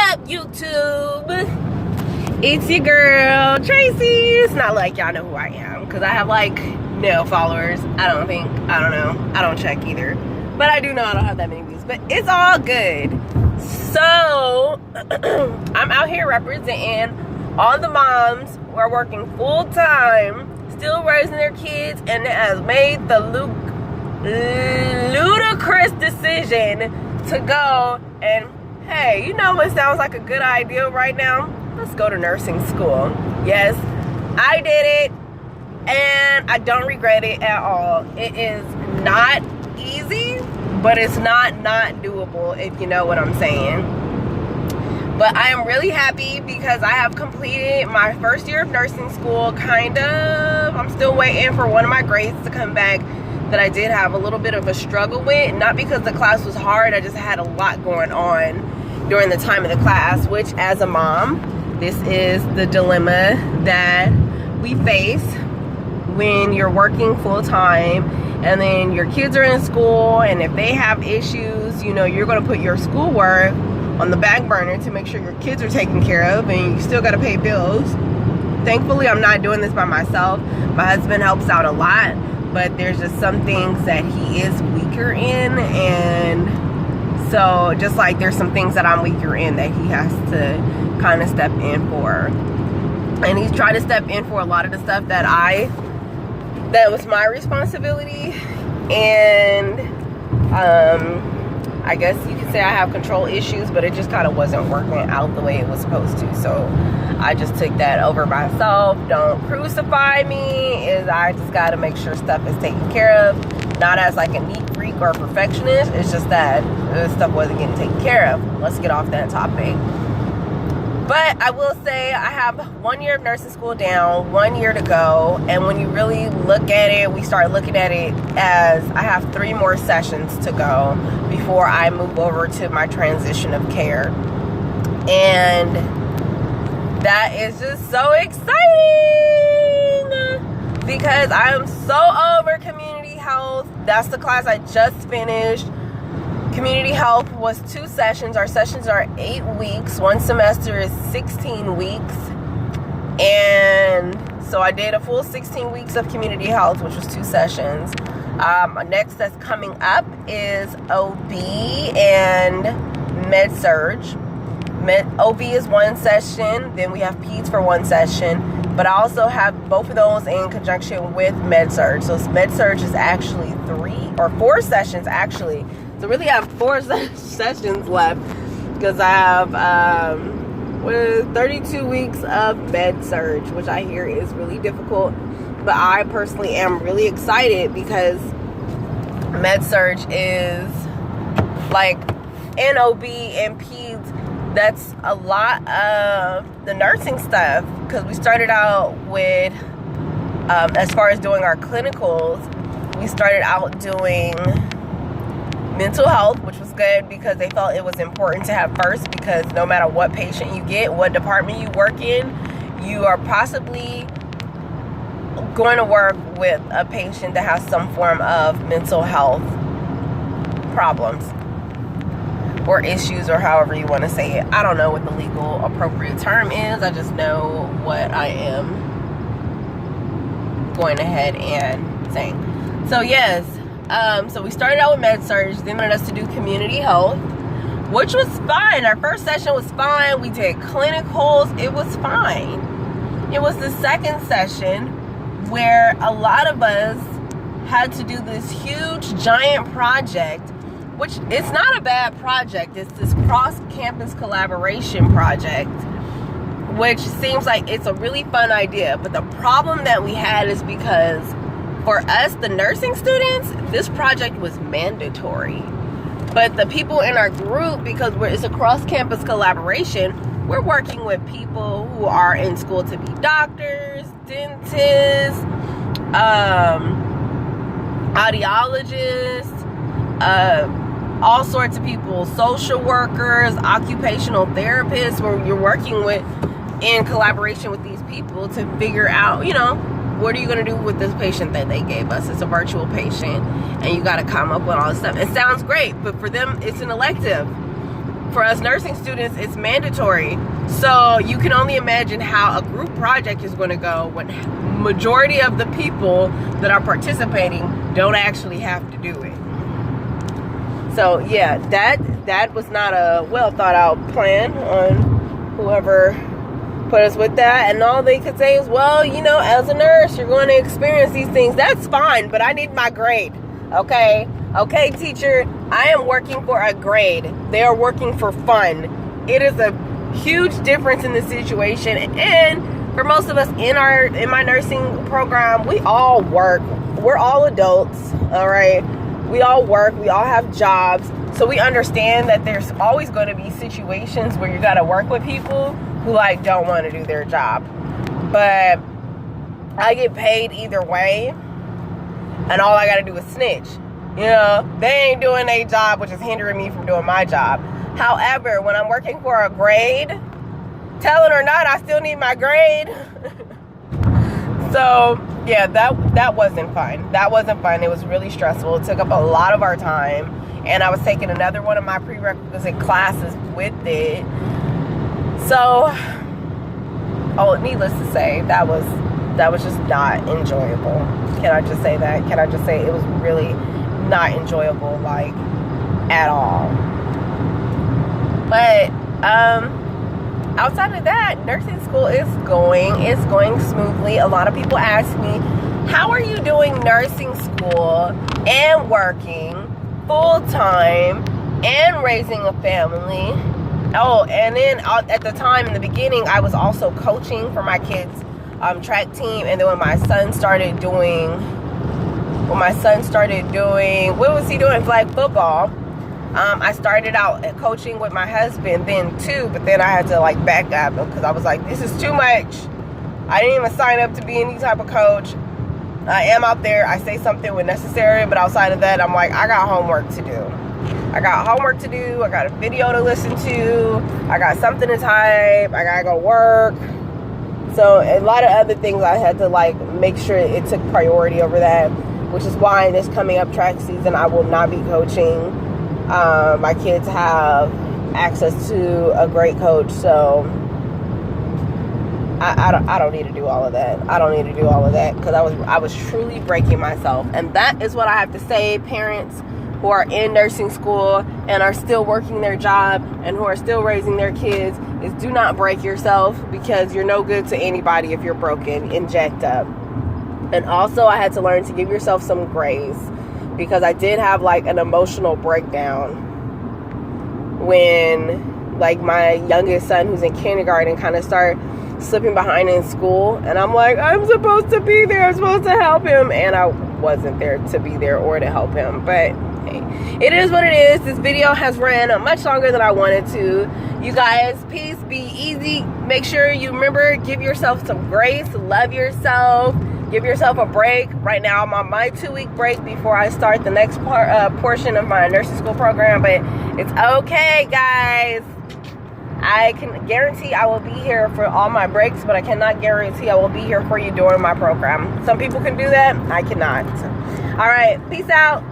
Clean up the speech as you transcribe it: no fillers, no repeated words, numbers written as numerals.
up, YouTube? It's your girl, Tracy. It's not like y'all know who I am, because I have like no followers. I don't know. I don't check either. But I do know I don't have that many views. But it's all good. So, I'm out here representing all the moms who are working full time, still raising their kids, and has made the ludicrous decision to go and, hey, you know what sounds like a good idea right now? Let's go to nursing school. Yes, I did it, and I don't regret it at all. It is not easy, but it's not doable, if you know what I'm saying. But I am really happy because I have completed my first year of nursing school, kind of. I'm still waiting for one of my grades to come back that I did have a little bit of a struggle with. Not because the class was hard, I just had a lot going on during the time of the class, which as a mom, this is the dilemma that we face when you're working full time and then your kids are in school, and if they have issues, you know, you're going to put your schoolwork on the back burner to make sure your kids are taken care of, and you still got to pay bills. Thankfully, I'm not doing this by myself. My husband helps out a lot, but there's just some things that he is weaker in, and so just like there's some things that I'm weaker in that he has to kind of step in for. And he's trying to step in for a lot of the stuff that was my responsibility, and I guess you could say I have control issues, but it just kind of wasn't working out the way it was supposed to. So I just took that over myself. Don't crucify me. I just got to make sure stuff is taken care of. Not as like a neat freak or a perfectionist. It's just that stuff wasn't getting taken care of. Let's get off that topic. But I will say I have 1 year of nursing school down, 1 year to go. And when you really look at it, we start looking at it as I have 3 more sessions to go before I move over to my transition of care. And that is just so exciting because I am so over community health. That's the class I just finished. Community health was 2 sessions. Our sessions are 8 weeks. 1 semester is 16 weeks. And so I did a full 16 weeks of community health, which was 2 sessions. Next that's coming up is OB and Med-Surg. OB is 1 session. Then we have Peds for 1 session. But I also have both of those in conjunction with Med-Surg. So Med-Surg is actually 3 or 4 sessions actually. So really I have 4 sessions left because I have 32 weeks of Med-Surg, which I hear is really difficult. But I personally am really excited because Med-Surg is like NOB and Peds. That's a lot of the nursing stuff because we started out with, as far as doing our clinicals, we started out doing mental health, which was good because they felt it was important to have first, because no matter what patient you get, what department you work in, you are possibly going to work with a patient that has some form of mental health problems or issues, or however you want to say it. I don't know what the legal appropriate term is. I just know what I am going ahead and saying. So yes, so we started out with Med-Surg, then wanted us to do community health, which was fine. Our first session was fine. We did clinicals. It was fine. It was the second session where a lot of us had to do this huge, giant project, which it's not a bad project. It's this cross-campus collaboration project, which seems like it's a really fun idea. But the problem that we had is because for us, the nursing students, this project was mandatory. But the people in our group, because it's a cross-campus collaboration, we're working with people who are in school to be doctors, dentists, audiologists, all sorts of people, social workers, occupational therapists, where you're working with in collaboration with these people to figure out, you know, what are you going to do with this patient that they gave us? It's a virtual patient, and you got to come up with all this stuff. It sounds great, but for them, it's an elective. for us nursing students, it's mandatory. So you can only imagine how a group project is going to go when majority of the people that are participating don't actually have to do it. So yeah, that was not a well thought out plan on whoever put us with that. And all they could say is, well, you know, as a nurse, you're going to experience these things. That's fine, but I need my grade. Okay, teacher, I am working for a grade. They are working for fun. It is a huge difference in the situation. And for most of us in my nursing program, we all work. We're all adults, all right? We all work. We all have jobs. So we understand that there's always going to be situations where you got to work with people who like don't want to do their job. But I get paid either way, and all I got to do is snitch. You know, they ain't doing their job, which is hindering me from doing my job. However, when I'm working for a grade, tell it or not, I still need my grade. So yeah, that wasn't fun. That wasn't fun. It was really stressful. It took up a lot of our time, and I was taking another one of my prerequisite classes with it. So, needless to say, that was just not enjoyable. Can I just say that? Can I just say it was really not enjoyable, like, at all. But outside of that, nursing school is going smoothly. A lot of people ask me, how are you doing nursing school and working full-time and raising a family? Oh, and then at the time in the beginning, I was also coaching for my kids' track team. And then when my son started doing, what was he doing? Flag football. I started out coaching with my husband then too, but then I had to like back up because I was like, this is too much. I didn't even sign up to be any type of coach. I am out there. I say something when necessary, but outside of that, I'm like, I got homework to do. I got a video to listen to. I got something to type. I gotta go work. So a lot of other things I had to like make sure it took priority over that, which is why in this coming up track season, I will not be coaching. My kids have access to a great coach, so I don't need to do all of that. I don't need to do all of that because I was truly breaking myself. And that is what I have to say, parents who are in nursing school and are still working their job and who are still raising their kids, is do not break yourself, because you're no good to anybody if you're broken and jacked up. And also, I had to learn to give yourself some grace, because I did have like an emotional breakdown when like my youngest son, who's in kindergarten, kind of started slipping behind in school. And I'm like, I'm supposed to be there. I'm supposed to help him. And I wasn't there to be there or to help him. But hey, it is what it is. This video has ran much longer than I wanted to. You guys, peace, be easy. Make sure you remember, give yourself some grace, love yourself. Give yourself a break. Right now, I'm on my 2-week break before I start the next portion of my nursing school program. But it's okay, guys. I can guarantee I will be here for all my breaks, but I cannot guarantee I will be here for you during my program. Some people can do that. I cannot. All right. Peace out.